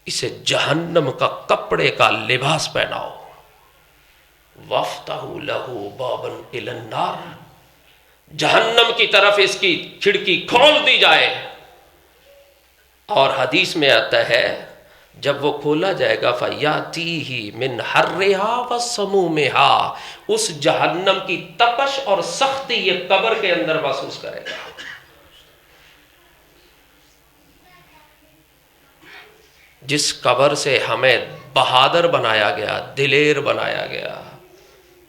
اسے جہنم کا کپڑے کا لباس پہناؤ، وَافْتَحُوا لَهُ بَابًا إِلَى النَّارِ، جہنم کی طرف اس کی کھڑکی کھول دی جائے۔ اور حدیث میں آتا ہے جب وہ کھولا جائے گا فَيَأْتِيهِ مِنْ حَرِّهَا وَسَمُومِهَا، اس جہنم کی تپش اور سختی یہ قبر کے اندر محسوس کرے گا۔ جس قبر سے ہمیں بہادر بنایا گیا، دلیر بنایا گیا،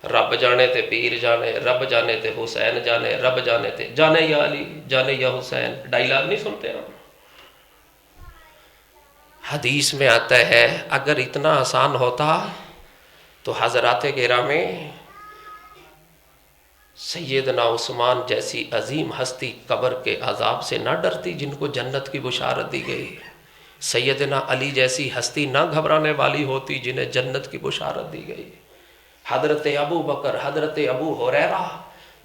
رب جانے تے پیر جانے، رب جانے تے حسین جانے، رب جانے تے جانے یا علی جانے یا حسین، ڈائیلاگ نہیں سنتے ہم۔ حدیث میں آتا ہے اگر اتنا آسان ہوتا تو حضرات گرامی سیدنا عثمان جیسی عظیم ہستی قبر کے عذاب سے نہ ڈرتی جن کو جنت کی بشارت دی گئی، سیدنا علی جیسی ہستی نہ گھبرانے والی ہوتی جنہیں جنت کی بشارت دی گئی، حضرت ابو بکر، حضرت ابو ہریرہ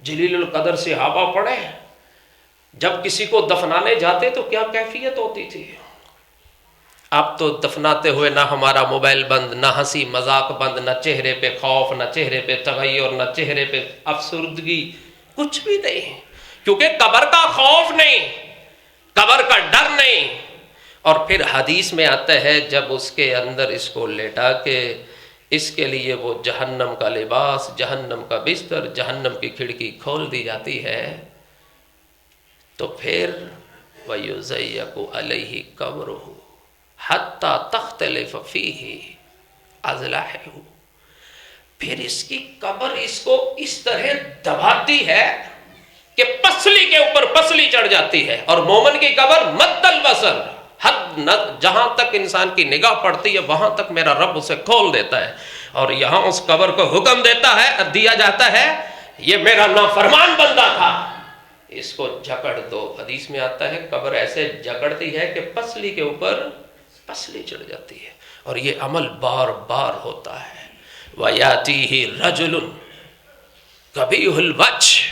جلیل القدر صحابہ پڑھے جب کسی کو دفنانے جاتے تو کیا کیفیت ہوتی تھی۔ اب تو دفناتے ہوئے نہ ہمارا موبائل بند، نہ ہنسی مذاق بند، نہ چہرے پہ خوف، نہ چہرے پہ تغیر، نہ چہرے پہ افسردگی، کچھ بھی نہیں، کیونکہ قبر کا خوف نہیں، قبر کا ڈر نہیں۔ اور پھر حدیث میں آتا ہے جب اس کے اندر اس کو لیٹا کے اس کے لیے وہ جہنم کا لباس، جہنم کا بستر، جہنم کی کھڑکی کھول دی جاتی ہے تو پھر وَيُزَيَّقُ عَلَيْهِ قَبْرُهُ حَتَّى تَخْتَلِفَ فِيهِ أَضْلَاعُهُ، پھر اس کی قبر اس کو اس طرح دباتی ہے کہ پسلی کے اوپر پسلی چڑھ جاتی ہے، اور مومن کی قبر مد البصر، جہاں تک انسان کی نگاہ پڑتی ہے وہاں تک میرا رب اسے کھول دیتا ہے، اور یہاں اس قبر کو حکم دیا جاتا ہے یہ میرا نافرمان بندہ تھا، اس کو جکڑ دو۔ حدیث میں آتا ہے قبر ایسے جکڑتی ہے کہ پسلی کے اوپر پسلی چڑھ جاتی ہے، اور یہ عمل بار بار ہوتا ہے۔ وَيَأْتِيهِ رَجُلٌ قَبِيحُ الْوَجْهِ،